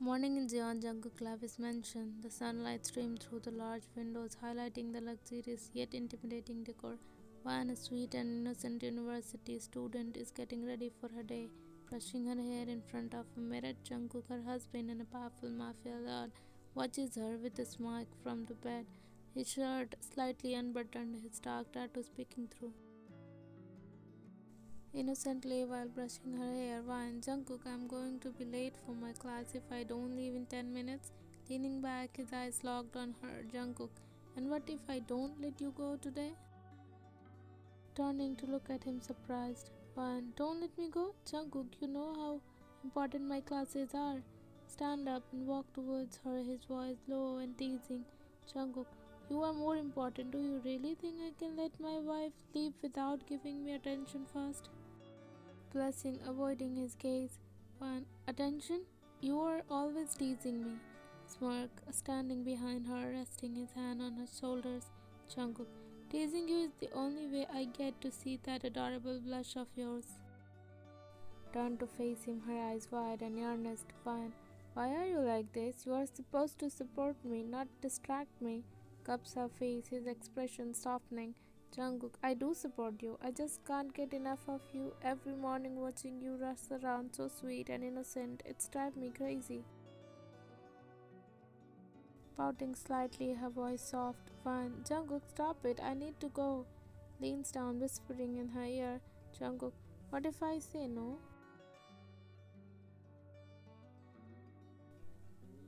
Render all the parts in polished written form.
Morning in Jeon Jungkook lab is mentioned. The sunlight streamed through the large windows, highlighting the luxurious yet intimidating decor. One sweet and innocent university student is getting ready for her day, brushing her hair in front of a mirror. Jungkook, her husband and a powerful mafia lord, watches her with a smile from the bed, his shirt slightly unbuttoned, his dark tattoo peeking through. Innocently, while brushing her hair, whine, Jungkook, I'm going to be late for my class if I don't leave in 10 minutes. Leaning back, his eyes locked on her, Jungkook, and what if I don't let you go today? Turning to look at him surprised, whine, don't let me go? Jungkook, you know how important my classes are. Stand up and walk towards her, his voice low and teasing. Jungkook, you are more important. Do you really think I can let my wife leave without giving me attention first? Blessing, avoiding his gaze. One, attention? You are always teasing me. Smirk, standing behind her, resting his hand on her shoulders. Jungkook, teasing you is the only way I get to see that adorable blush of yours. Turn to face him, her eyes wide and earnest. One, why are you like this? You are supposed to support me, not distract me. Cups her face, his expression softening. Jungkook, I do support you. I just can't get enough of you. Every morning watching you rush around so sweet and innocent, it's drives me crazy. Pouting slightly, her voice soft. Fine. Jungkook, stop it. I need to go. Leans down, whispering in her ear. Jungkook, what if I say no?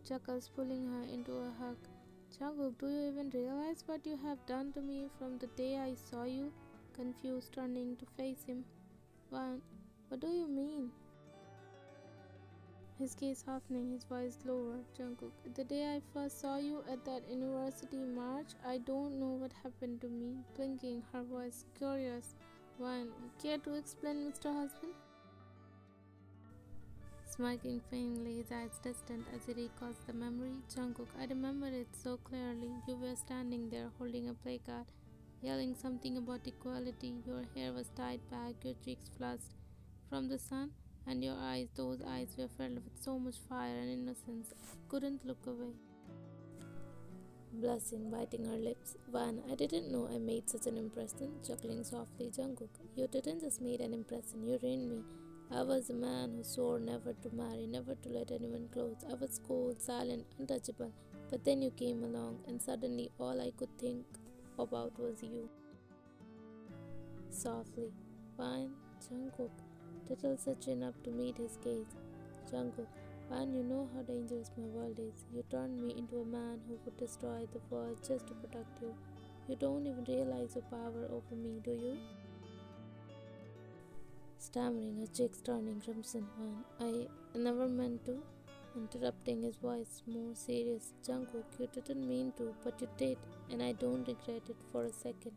Chuckles, pulling her into a hug. Jungkook, do you even realize what you have done to me from the day I saw you? Confused, turning to face him. What do you mean? His gaze softening, his voice lower. Jungkook, the day I first saw you at that university march, I don't know what happened to me. Blinking, her voice curious. Care to explain, Mr. Husband? Smirking faintly, his eyes distant as he recalls the memory. Jungkook, I remember it so clearly. You were standing there holding a placard, yelling something about equality. Your hair was tied back, your cheeks flushed from the sun, and your eyes, those eyes were filled with so much fire and innocence. I couldn't look away. Blushing, biting her lips. I didn't know I made such an impression. Chuckling softly, Jungkook, you didn't just make an impression, you ruined me. I was a man who swore never to marry, never to let anyone close. I was cold, silent, untouchable. But then you came along, and suddenly all I could think about was you. Softly, Fine, Jungkook. Tittles her chin up to meet his gaze. Jungkook, you know how dangerous my world is. You turned me into a man who would destroy the world just to protect you. You don't even realize your power over me, do you? Stammering, her cheeks turning crimson. I never meant to. Interrupting, his voice more serious. Jungkook, you didn't mean to, but you did, and I don't regret it for a second.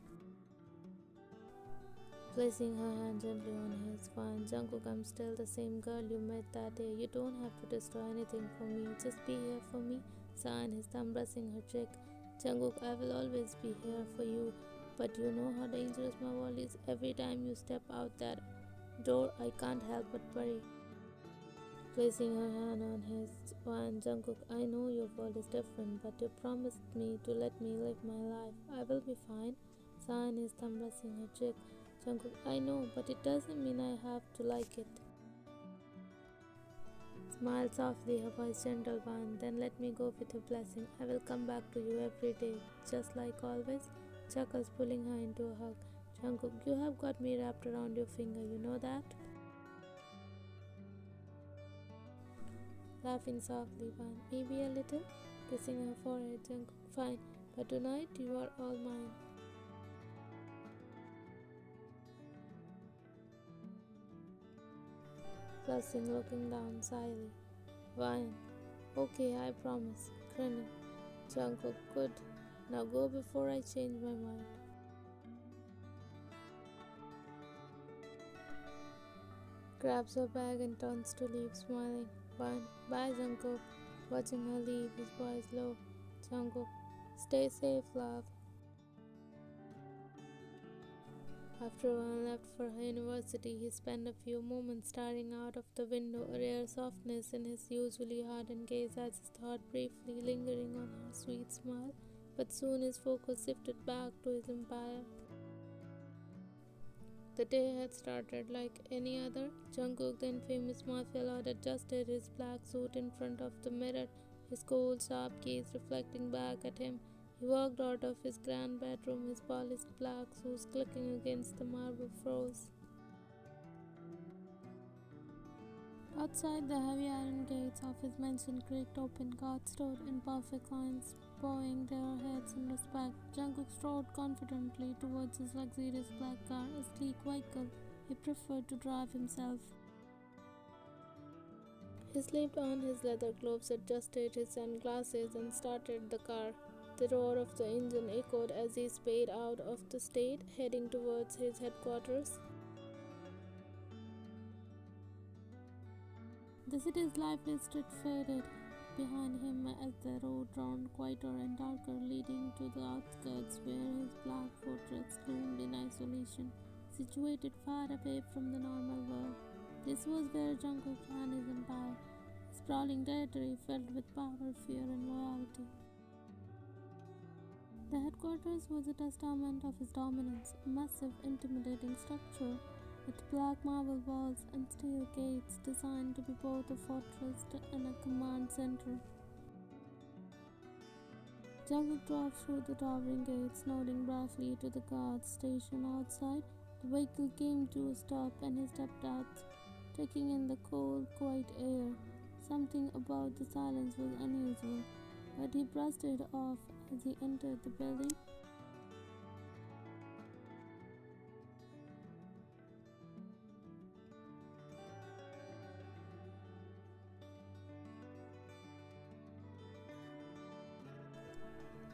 Placing her hand gently on his. Jungkook, I'm still the same girl you met that day. You don't have to destroy anything for me. Just be here for me. Sign, his thumb pressing her cheek. Jungkook, I will always be here for you. But you know how dangerous my world is. Every time you step out that door, I can't help but worry. Placing her hand on his. Jungkook, I know your world is different, but you promised me to let me live my life. I will be fine. Sign, his thumb pressing her cheek. Jungkook, I know, but it doesn't mean I have to like it. Smile softly, her voice gentle. Then let me go with your blessing. I will come back to you every day, just like always. Chuckles, pulling her into a hug. Jungkook, you have got me wrapped around your finger, you know that? Laughing softly, maybe a little. Kissing her forehead, Jungkook, fine, but tonight you are all mine. Blushing, looking down shyly. Okay, I promise. Grinning. Jungkook, good. Now go before I change my mind. Grabs her bag and turns to leave, smiling. Bye, Jungkook. Watching her leave, his voice low. Jungkook, stay safe, love. After Van left for her university, he spent a few moments staring out of the window, a rare softness in his usually hardened gaze as his thought briefly lingering on her sweet smile. But soon his focus shifted back to his empire. The day had started like any other. Jungkook, the infamous mafia lord, adjusted his black suit in front of the mirror, his cold, sharp gaze reflecting back at him. He walked out of his grand bedroom, his polished black shoes clicking against the marble floors. Outside, the heavy iron gates of his mansion creaked open, guards stood in perfect lines, bowing their heads in respect. Jungkook strode confidently towards his luxurious black car, a sleek vehicle he preferred to drive himself. He slipped on his leather gloves, adjusted his sunglasses, and started the car. The roar of the engine echoed as he sped out of the state, heading towards his headquarters. The city's lively street faded behind him as the road round quieter and darker, leading to the outskirts where his black fortress loomed in isolation, situated far away from the normal world. This was where Jungkook ran his empire, a sprawling territory filled with power, fear, and loyalty. The headquarters was a testament of his dominance, a massive, intimidating structure with black marble walls and steel gates designed to be both a fortress and a command center. Jungkook drove through the towering gates, nodding briefly to the guards stationed outside. The vehicle came to a stop and he stepped out, taking in the cold, quiet air. Something about the silence was unusual, but he brushed it off as he entered the building.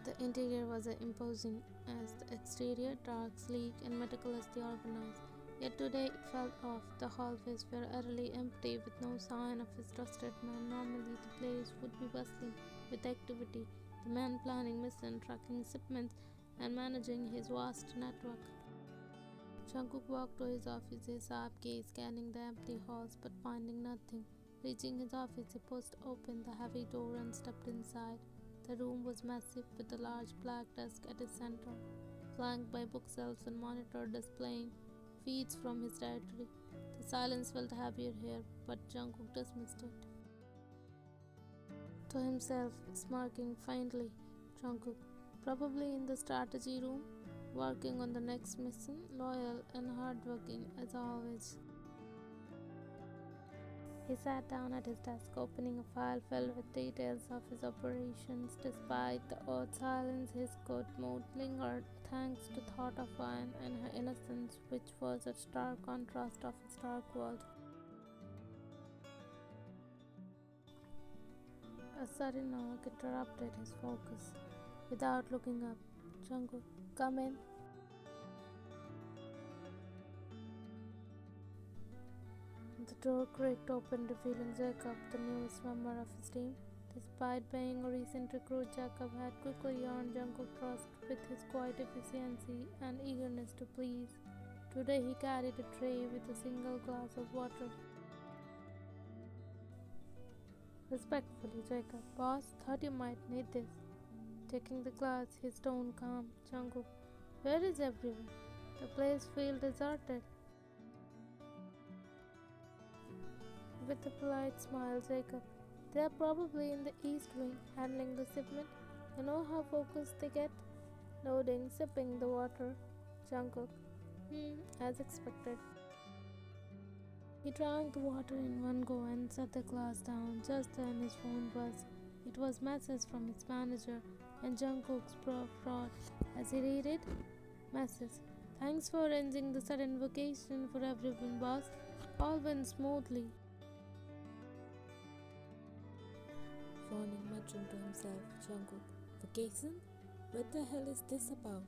The interior was imposing as the exterior, dark, sleek, and meticulously organized. Yet today it felt off. The hallways were utterly empty, with no sign of his trusted man. Normally the place would be bustling with activity, the man planning mission, tracking shipments, and managing his vast network. Jungkook walked to his office, his sharp gaze scanning the empty halls but finding nothing. Reaching his office, he pushed open the heavy door and stepped inside. The room was massive, with a large black desk at its center, flanked by bookshelves and monitor displaying feeds from his territory. The silence felt heavier here, but Jungkook dismissed it. To himself, smirking faintly, Jungkook, probably in the strategy room, working on the next mission, loyal and hardworking as always. He sat down at his desk, opening a file filled with details of his operations. Despite the odd silence, his good mood lingered, thanks to thought of Anne and her innocence, which was a stark contrast of his dark world. A sudden knock interrupted his focus. Without looking up, Jungkook, come in. The door creaked open, revealing Jacob, the newest member of his team. Despite being a recent recruit, Jacob had quickly earned Jungkook's trust with his quiet efficiency and eagerness to please. Today he carried a tray with a single glass of water. Respectfully, Jacob, boss, thought you might need this. Taking the glass, his tone calm. Jungkook, where is everyone? The place feels deserted. With a polite smile, Jacob, they are probably in the east wing, handling the shipment. You know how focused they get? Nodding, sipping the water. Jungkook, as expected. He drank the water in one go and set the glass down. Just then his phone buzzed. It was a message from his manager, and Jungkook's brow frowned as he read it. Message. Thanks for arranging the sudden vacation for everyone, boss. All went smoothly. Frowning, muttering to himself, Jungkook, vacation? What the hell is this about?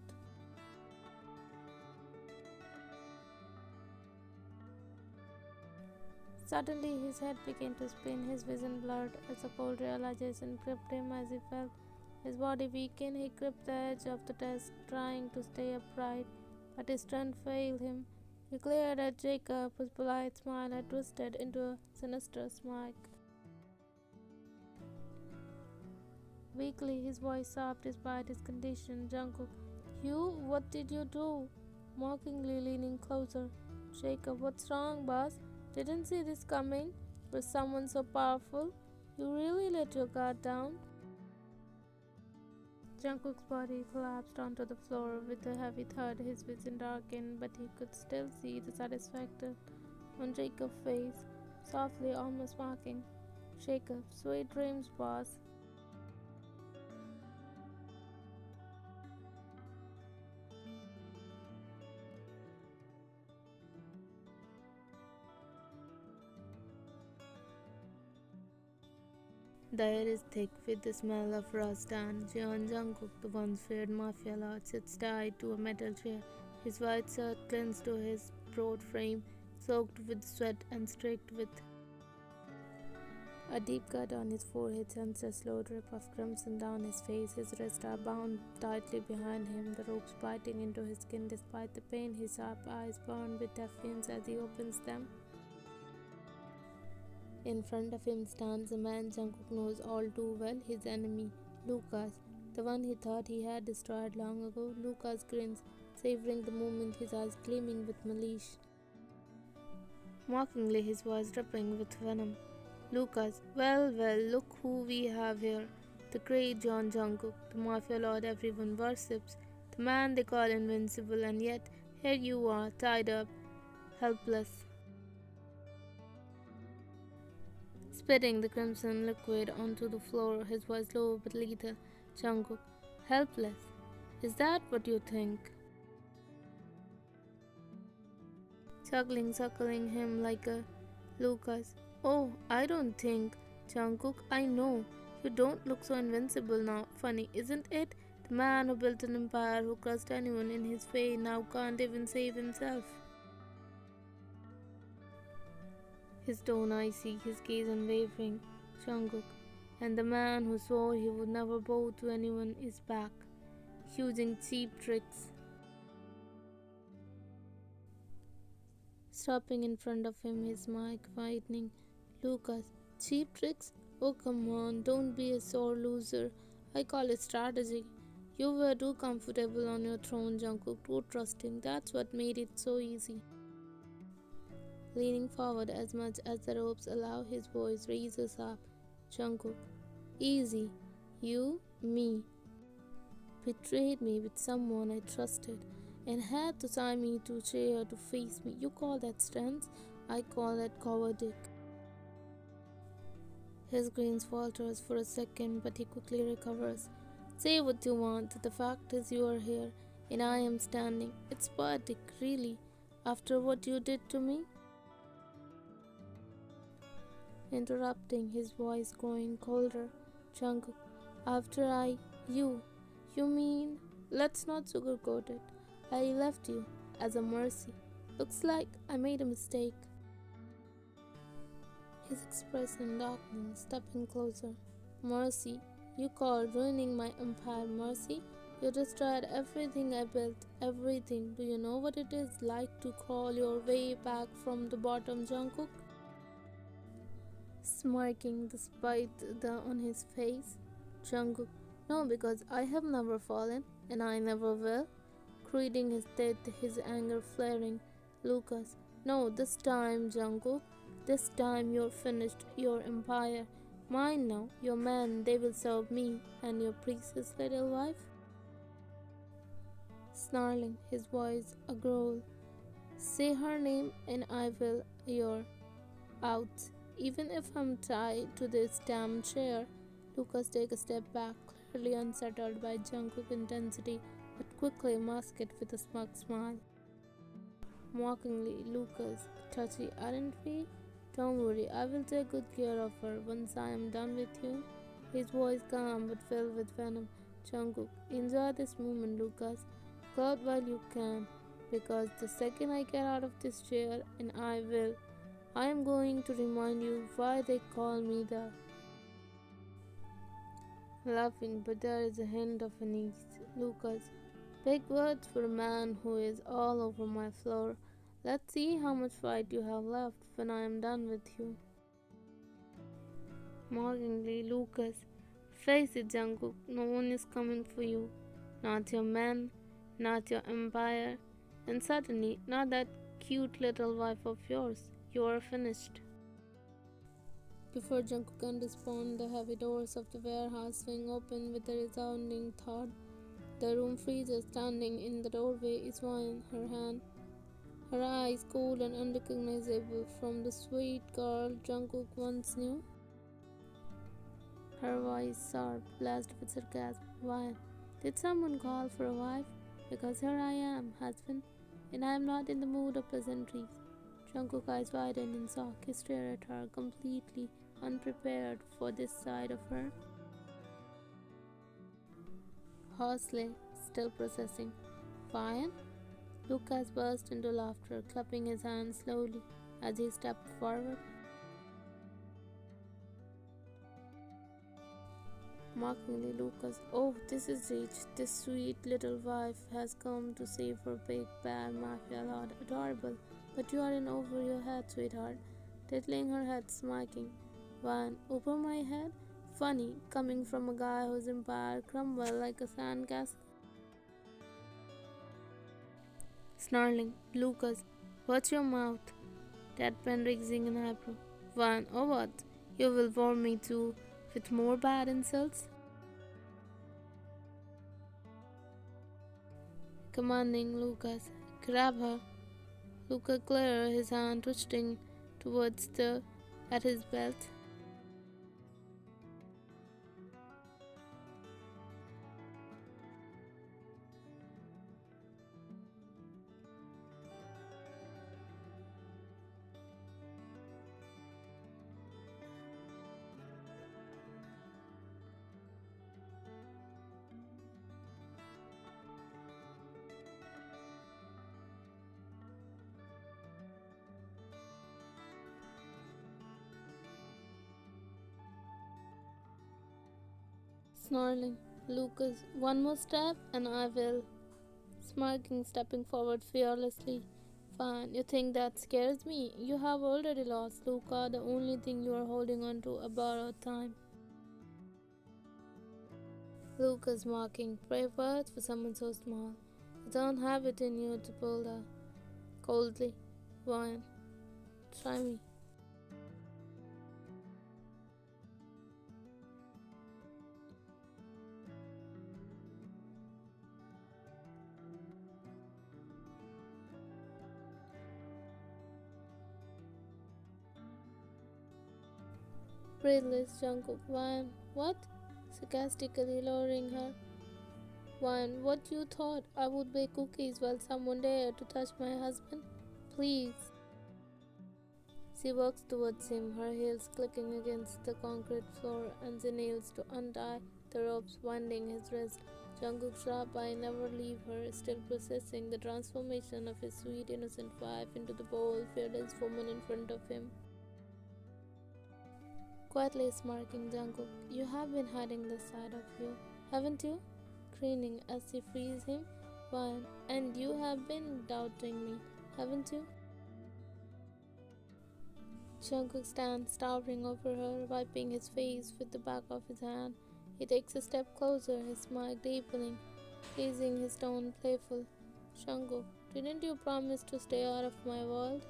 Suddenly his head began to spin, his vision blurred as a cold realization gripped him as he felt his body weaken. He gripped the edge of the desk, trying to stay upright. but his strength failed him. He glared at Jacob, whose polite smile had twisted into a sinister smirk. Weakly, his voice sobbed despite his condition. Jungkook, you? What did you do? Mockingly leaning closer. Jacob, what's wrong, boss? Didn't see this coming. For someone so powerful, you really let your guard down? Jungkook's body collapsed onto the floor with a heavy thud. His vision darkened, but he could still see the satisfaction on Jacob's face, softly, almost mocking. Jacob, sweet dreams, boss. The air is thick with the smell of rust, and Jungkook, the once feared mafia lord, sits tied to a metal chair. His white shirt clings to his broad frame, soaked with sweat and streaked with a deep cut on his forehead sends a slow drip of crimson down his face. His wrists are bound tightly behind him, the ropes biting into his skin despite the pain. His sharp eyes burn with defiance as he opens them. In front of him stands a man Jungkook knows all too well, his enemy, Lucas, the one he thought he had destroyed long ago. Lucas grins, savoring the moment, his eyes gleaming with malice. Mockingly, his voice dripping with venom. Lucas, well, look who we have here. The great John Jungkook, the mafia lord everyone worships, the man they call invincible, and yet here you are, tied up, helpless. Spitting the crimson liquid onto the floor, his voice low but lethal. Jungkook, helpless? Is that what you think? Suckling him like a Lucas. Oh, I don't think. Jungkook, I know. You don't look so invincible now. Funny, isn't it? The man who built an empire, who crushed anyone in his way, now can't even save himself. His tone icy, his gaze unwavering. Jungkook, and the man who swore he would never bow to anyone is back, using cheap tricks. Stopping in front of him, his mic widening. Lucas, cheap tricks? Oh come on, don't be a sore loser. I call it strategy. You were too comfortable on your throne, Jungkook, too trusting. That's what made it so easy. Leaning forward as much as the ropes allow, his voice raises up. Jungkook, easy. You, me, betrayed me with someone I trusted and had to tie me to a chair to face me. You call that strength? I call that cowardice. His grin falters for a second, but he quickly recovers. Say what you want. The fact is you are here, and I am standing. It's poetic, really, after what you did to me. Interrupting, his voice growing colder. Jungkook, after you mean, let's not sugarcoat it. I left you as a mercy. Looks like I made a mistake. His expression darkening, stepping closer. Mercy, you call ruining my empire mercy? You destroyed everything I built, everything. Do you know what it is like to crawl your way back from the bottom, Jungkook? Smirking despite the on his face. Jungkook, no, because I have never fallen, and I never will. Creating his teeth, his anger flaring. Lucas, no, this time, Jungkook. This time you're finished, your empire. Mine now, your men, they will serve me, and your precious little wife. Snarling, his voice a growl. Say her name, and I will, you're out. Even if I'm tied to this damn chair. Lucas takes a step back, clearly unsettled by Jungkook's intensity, but quickly masked it with a smug smile. Mockingly, Lucas, touchy, aren't we? Don't worry, I will take good care of her once I am done with you. His voice calm but filled with venom. Jungkook, enjoy this moment, Lucas. Go out while you can, because the second I get out of this chair, and I am going to remind you why they call me the... Laughing, but there is a hint of unease. Lucas, Big words for a man who is all over my floor. Let's see how much fight you have left when I am done with you. Mockingly, Lucas. Face it, Jungkook. No one is coming for you. Not your men, not your empire, and certainly not that cute little wife of yours. You are finished. Before Jungkook can respond, the heavy doors of the warehouse swing open with a resounding thud. The room freezes. Standing in the doorway is Wine, her eyes cold and unrecognizable from the sweet girl Jungkook once knew. Her voice sharp, blessed with sarcasm. Why? Did someone call for a wife? Because here I am, husband, and I am not in the mood of pleasantries. Jungkook's eyes widened in shock. He stared at her, completely unprepared for this side of her. Hoarsely, still processing. Fine? Lucas burst into laughter, clapping his hands slowly as he stepped forward. Mockingly, Lucas, oh, this is rich. This sweet little wife has come to save her big bad mafia lord. Adorable. But you are in over your head, sweetheart. Tittling her head, smirking. One, over my head? Funny, coming from a guy whose empire crumbled like a sandcastle. Snarling, Lucas, watch your mouth. Deadpan raising an eyebrow. One, or what? You will bore me too with more bad insults? Commanding Lucas, grab her. Lucas cleared his hand, twisting towards at his belt. Snarling, Lucas, one more step and I will. Smirking, stepping forward fearlessly. Fine, you think that scares me? You have already lost, Luca. The only thing you are holding on to a borrowed time. Lucas mocking, brave words for someone so small. You don't have it in you to pull that. Coldly, Wine, try me. Breathless, Jungkook. Wine, what? Sarcastically lowering her. Wine, what you thought I would bake cookies while someone dared to touch my husband? Please. She walks towards him, her heels clicking against the concrete floor, and she kneels to untie the ropes winding his wrist. Jungkook's sharp eye never leave her, still processing the transformation of his sweet innocent wife into the bold, fearless woman in front of him. Quietly smirking, Jungkook, you have been hiding this side of you, haven't you? Grinning as she frees him. Wine, and you have been doubting me, haven't you? Jungkook stands towering over her, wiping his face with the back of his hand. He takes a step closer, his smile deepening, raising his tone playful. Jungkook, didn't you promise to stay out of my world?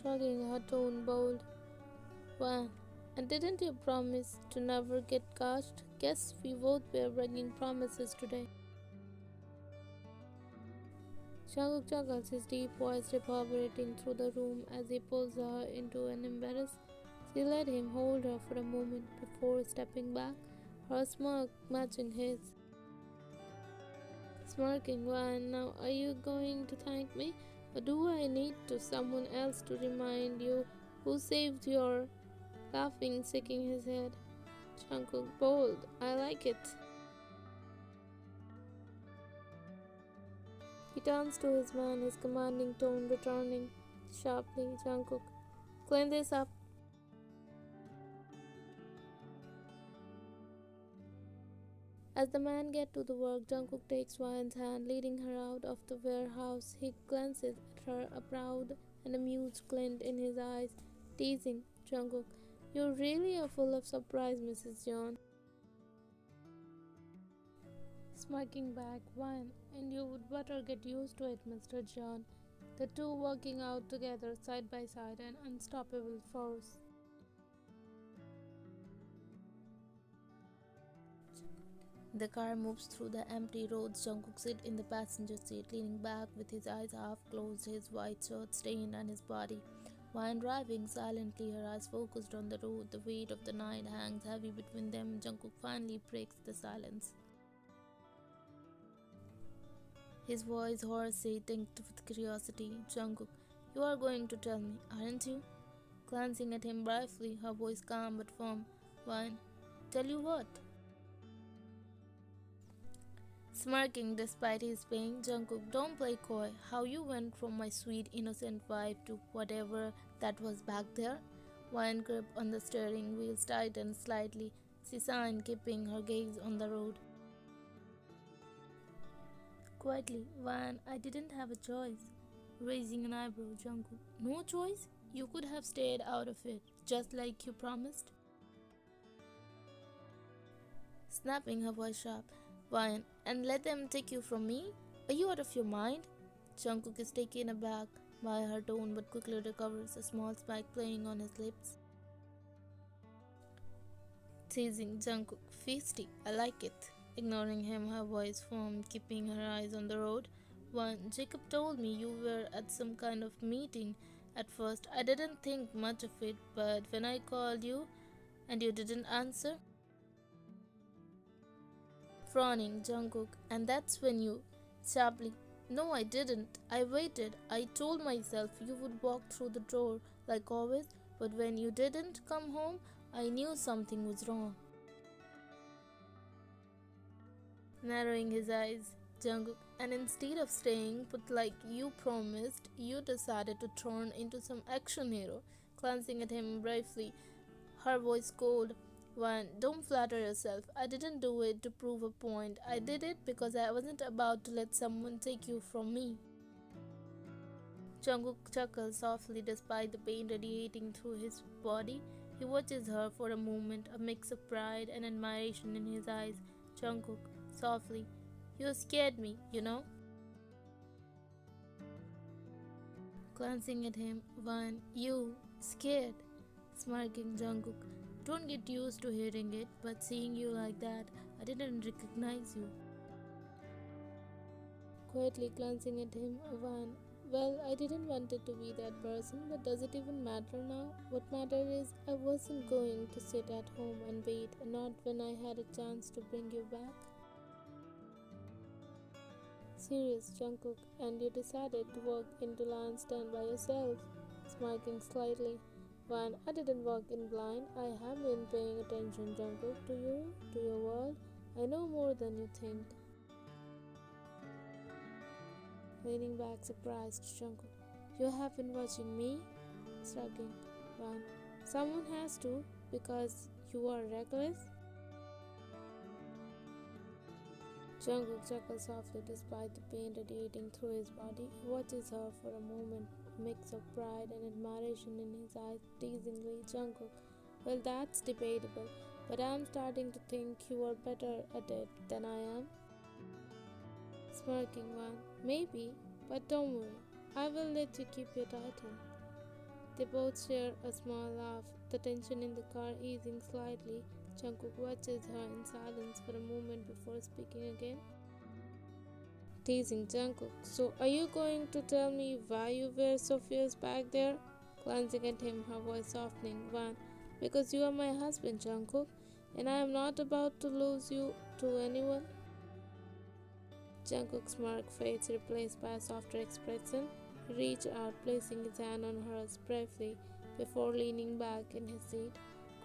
Shrugging, her tone bold. Why? And didn't you promise to never get caught? Guess we both were breaking promises today. Jungkook chuckles, his deep voice reverberating through the room as he pulls her into an embrace. She let him hold her for a moment before stepping back, her smirk matching his. Smirking, why now are you going to thank me? Or do I need to someone else to remind you who saved your? Laughing, shaking his head. Jungkook, bold, I like it. He turns to his man, his commanding tone returning sharply. Jungkook, clean this up. As the man gets to the work, Jungkook takes Ryan's hand, leading her out of the warehouse. He glances at her, a proud and amused glint in his eyes, teasing Jungkook. You really are full of surprise, Mrs. John. Smirking back, Ryan, and you would better get used to it, Mr. John. The two working out together side by side, an unstoppable force. The car moves through the empty roads. Jungkook sits in the passenger seat, leaning back with his eyes half closed, his white shirt stained on his body. While driving silently, her eyes focused on the road, the weight of the night hangs heavy between them. Jungkook finally breaks the silence. His voice hoarsely tinged with curiosity. Jungkook, you are going to tell me, aren't you? Glancing at him briefly, her voice calm but firm. Wine, tell you what? Smirking despite his pain, Jungkook, don't play coy. How you went from my sweet innocent wife to whatever that was back there? Wine grip on the steering wheels tightened slightly. She signed, keeping her gaze on the road. Quietly, Wine, I didn't have a choice. Raising an eyebrow, Jungkook, no choice? You could have stayed out of it, just like you promised. Snapping her voice sharp. Wine, and let them take you from me? Are you out of your mind? Jungkook is taken aback by her tone but quickly recovers, a small spike playing on his lips. Teasing Jungkook, feisty, I like it. Ignoring him, her voice firm, keeping her eyes on the road. One, Jacob told me you were at some kind of meeting. At first, I didn't think much of it, but when I called you and you didn't answer, frowning, Jungkook, and that's when you sharply. No, I didn't. I waited. I told myself you would walk through the door like always, but when you didn't come home, I knew something was wrong. Narrowing his eyes, Jungkook, and instead of staying put like you promised, you decided to turn into some action hero. Glancing at him briefly, her voice cold. One, don't flatter yourself. I didn't do it to prove a point. I did it because I wasn't about to let someone take you from me. Jungkook chuckles softly despite the pain radiating through his body. He watches her for a moment, a mix of pride and admiration in his eyes. Jungkook, softly, you scared me, you know? Glancing at him, One, you scared? Smirking, Jungkook. Don't get used to hearing it, but seeing you like that, I didn't recognize you. Quietly glancing at him, Van, well, I didn't want it to be that person, but does it even matter now? What matters is I wasn't going to sit at home and wait, not when I had a chance to bring you back. Serious, Jungkook, and you decided to walk into Lion's stand by yourself, smirking slightly. One, I didn't walk in blind. I have been paying attention, Jungkook, to you, to your world. I know more than you think. Leaning back, surprised, Jungkook. You have been watching me? Shrugging. One, someone has to, because you are reckless. Jungkook chuckles softly despite the pain radiating through his body. He watches her for a moment, a mix of pride and admiration in his eyes, teasingly. Jungkook, well, that's debatable, but I'm starting to think you are better at it than I am. Smirking, One, maybe, but don't worry, I will let you keep your title. They both share a small laugh, the tension in the car easing slightly. Jungkook watches her in silence for a moment before speaking again. Teasing Jungkook, so are you going to tell me why you were so fierce back there? Glancing at him, her voice softening. One, because you are my husband, Jungkook, and I am not about to lose you to anyone. Jungkook's smirk fades, replaced by a softer expression. He reached out, placing his hand on hers briefly before leaning back in his seat.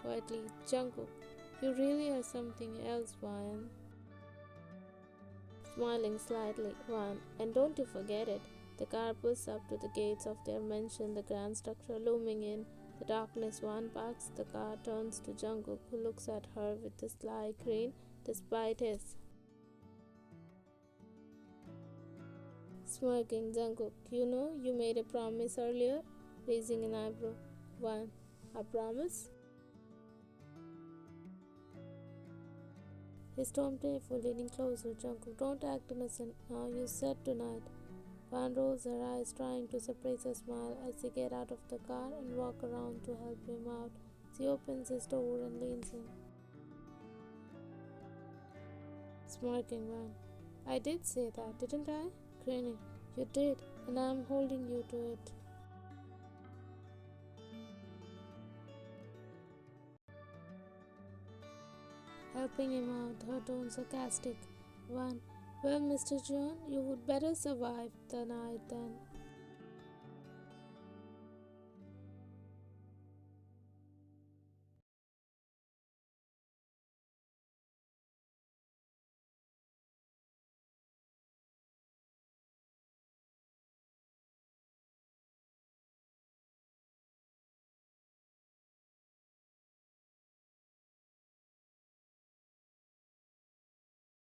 Quietly, Jungkook, you really are something else, Ryan. Smiling slightly, One, and don't you forget it. The car pulls up to the gates of their mansion, the grand structure looming in the darkness. One parks the car, turns to Jungkook, who looks at her with a sly grin. despite his smirking. Jungkook, you know you made a promise earlier, raising an eyebrow. One, a promise? He stormed playful, leaning closer. Jungkook, don't act innocent now. You said tonight. Van rolls her eyes, trying to suppress a smile as they get out of the car and walk around to help him out. She opens his door and leans in, smirking. Van, I did say that, didn't I? Grinning. You did, and I'm holding you to it. Helping him out, her tone sarcastic. Van, well, Mr. John, you would better survive the night then.